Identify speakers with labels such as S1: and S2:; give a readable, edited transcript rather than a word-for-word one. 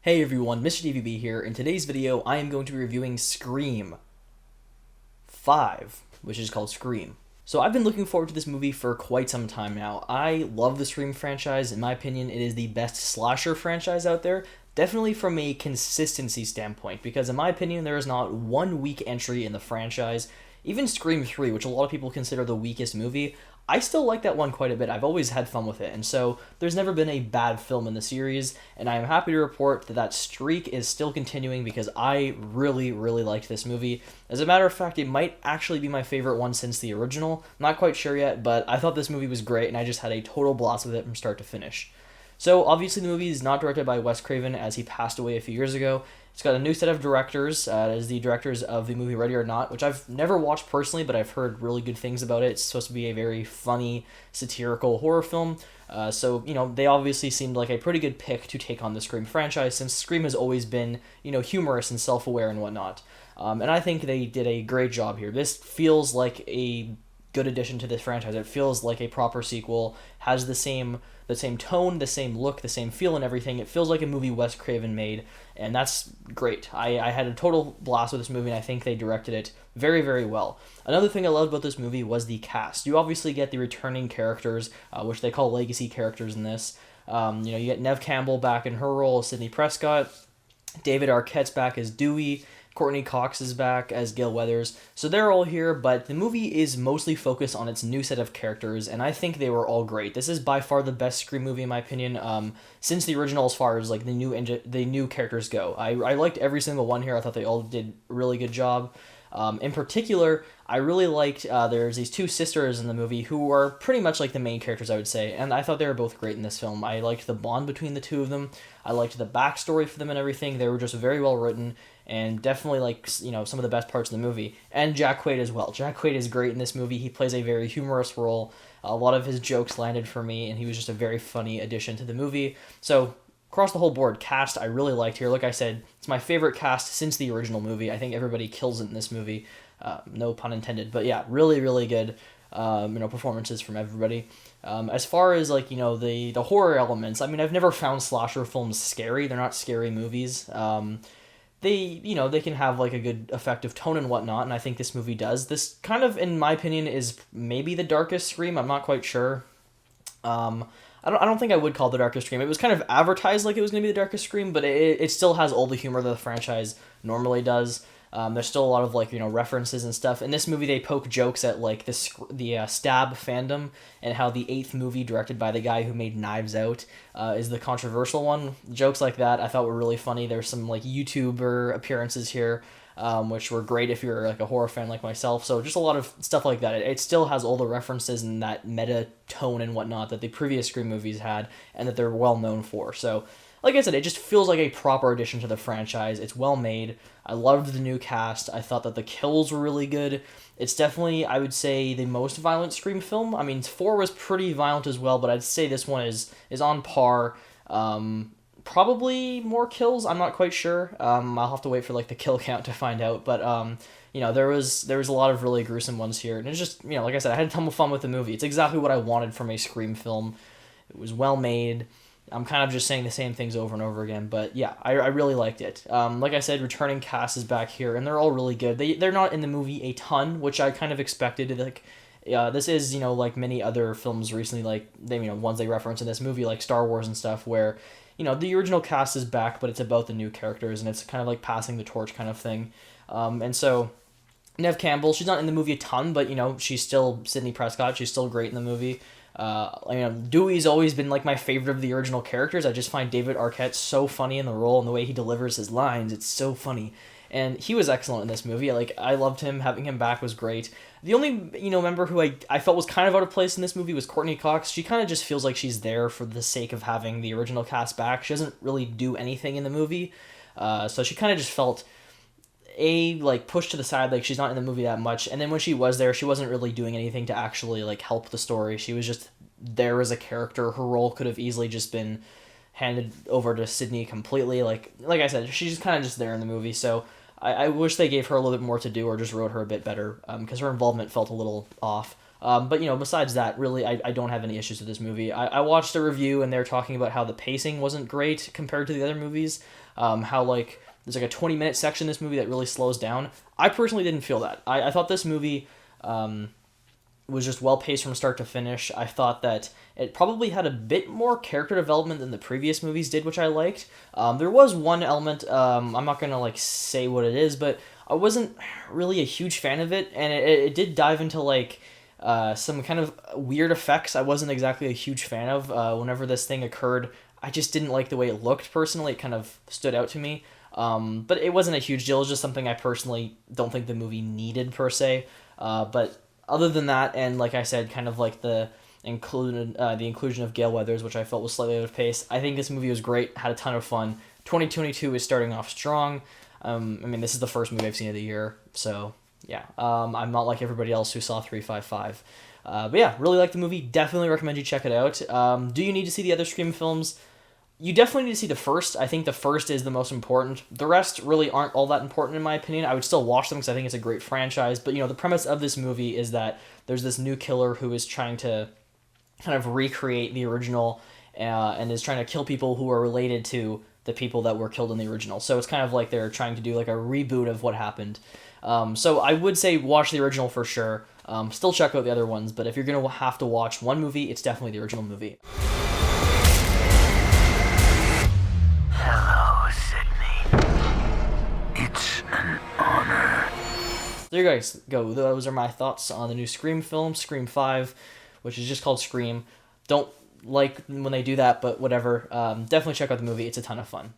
S1: Hey everyone, Mr. DVB here. In today's video, I am going to be reviewing Scream 5, which is called Scream. So I've been looking forward to this movie for quite some time now. I love the Scream franchise. In my opinion, it is the best slasher franchise out there. Definitely from a consistency standpoint, because in my opinion, there is not one weak entry in the franchise. Even Scream 3, which a lot of people consider the weakest movie, I still like that one quite a bit. I've always had fun with it, and so there's never been a bad film in the series, and I am happy to report that that streak is still continuing because I really, really liked this movie. As a matter of fact, it might actually be my favorite one since the original. I'm not quite sure yet, but I thought this movie was great, and I just had a total blast with it from start to finish. So obviously the movie is not directed by Wes Craven, as he passed away a few years ago. It's got a new set of directors, as the directors of the movie Ready or Not, which I've never watched personally, but I've heard really good things about it. It's supposed to be a very funny, satirical horror film. So, they obviously seemed like a pretty good pick to take on the Scream franchise, since Scream has always been, humorous and self-aware and whatnot. And I think they did a great job here. This feels like a good addition to this franchise. It feels like a proper sequel, has the same tone, the same look, the same feel and everything. It feels like a movie Wes Craven made, and that's great. I had a total blast with this movie, and I think they directed it very, very well. Another thing I loved about this movie was the cast. You obviously get the returning characters, which they call legacy characters in this. You get Neve Campbell back in her role as Sidney Prescott, David Arquette's back as Dewey, Courtney Cox is back as Gale Weathers. So they're all here, but the movie is mostly focused on its new set of characters, and I think they were all great. This is by far the best Scream movie in my opinion, since the original, as far as like the new characters go. I liked every single one here. I thought they all did a really good job. In particular, I really liked, there's these two sisters in the movie who are pretty much like the main characters, I would say, and I thought they were both great in this film. I liked the bond between the two of them. I liked the backstory for them and everything. They were just very well written, and definitely some of the best parts of the movie. And Jack Quaid as well. Jack Quaid is great in this movie. He plays a very humorous role. A lot of his jokes landed for me, and he was just a very funny addition to the movie. So across the whole board, cast I really liked here. Like I said, it's my favorite cast since the original movie. I think everybody kills it in this movie. No pun intended. But yeah, really, really good performances from everybody. As far as the horror elements, I mean, I've never found slasher films scary. They're not scary movies. They can have like a good effective tone and whatnot, and I think this movie does. This kind of, in my opinion, is maybe the darkest Scream. I'm not quite sure. I don't think I would call it the darkest Scream. It was kind of advertised like it was going to be the darkest Scream, but it still has all the humor that the franchise normally does. There's still a lot of references and stuff. In this movie, they poke jokes at like the Stab fandom, and how the 8th movie directed by the guy who made Knives Out is the controversial one. Jokes like that I thought were really funny. There's some YouTuber appearances here, which were great if you're like a horror fan like myself. So just a lot of stuff like that. It still has all the references and that meta tone and whatnot that the previous Scream movies had, and that they're well known for. So like I said, it just feels like a proper addition to the franchise. It's well made. I loved the new cast. I thought that the kills were really good. It's definitely, I would say, the most violent Scream film. I mean, 4 was pretty violent as well, but I'd say this one is on par. Probably more kills. I'm not quite sure. I'll have to wait for the kill count to find out. But there was a lot of really gruesome ones here, and it's just like I said, I had a ton of fun with the movie. It's exactly what I wanted from a Scream film. It was well made. I'm kind of just saying the same things over and over again, but yeah, I really liked it. Like I said, returning cast is back here, and they're all really good. They're not in the movie a ton, which I kind of expected. This is like many other films recently, ones they reference in this movie, like Star Wars and stuff, where the original cast is back, but it's about the new characters, and it's kind of like passing the torch kind of thing. And so Neve Campbell, she's not in the movie a ton, but she's still Sidney Prescott. She's still great in the movie. Dewey's always been my favorite of the original characters. I just find David Arquette so funny in the role, and the way he delivers his lines, it's so funny. And he was excellent in this movie. I loved him. Having him back was great. The only, member who I felt was kind of out of place in this movie was Courtney Cox. She kind of just feels like she's there for the sake of having the original cast back. She doesn't really do anything in the movie. So she kind of just felt pushed to the side, she's not in the movie that much, and then when she was there, she wasn't really doing anything to actually help the story. She was just there as a character. Her role could have easily just been handed over to Sydney completely. Like I said, she's kind of just there in the movie, so I wish they gave her a little bit more to do, or just wrote her a bit better, because her involvement felt a little off. But besides that, really, I don't have any issues with this movie. I watched a review, and they're talking about how the pacing wasn't great compared to the other movies. how like there's like a 20-minute section in this movie that really slows down. I personally didn't feel that. I thought this movie was just well paced from start to finish. I thought that it probably had a bit more character development than the previous movies did, which I liked. There was one element, I'm not gonna like say what it is, but I wasn't really a huge fan of it, and it did dive into like some kind of weird effects I wasn't exactly a huge fan of. Whenever this thing occurred, I just didn't like the way it looked personally. It kind of stood out to me. But it wasn't a huge deal. It was just something I personally don't think the movie needed per se. But other than that, and like I said, kind of like the inclusion of Gale Weathers, which I felt was slightly out of pace, I think this movie was great, had a ton of fun. 2022 is starting off strong. I mean, this is the first movie I've seen of the year, so yeah. I'm not like everybody else who saw 355. But yeah, really like the movie. Definitely recommend you check it out. Do you need to see the other Scream films? You definitely need to see the first. I think the first is the most important. The rest really aren't all that important in my opinion. I would still watch them because I think it's a great franchise. But, the premise of this movie is that there's this new killer who is trying to kind of recreate the original and is trying to kill people who are related to the people that were killed in the original. So it's kind of like they're trying to do like a reboot of what happened. So I would say watch the original for sure. Still check out the other ones, but if you're going to have to watch one movie, it's definitely the original movie. There you guys go. Those are my thoughts on the new Scream film, Scream 5, which is just called Scream. Don't like when they do that, but whatever. Definitely check out the movie. It's a ton of fun.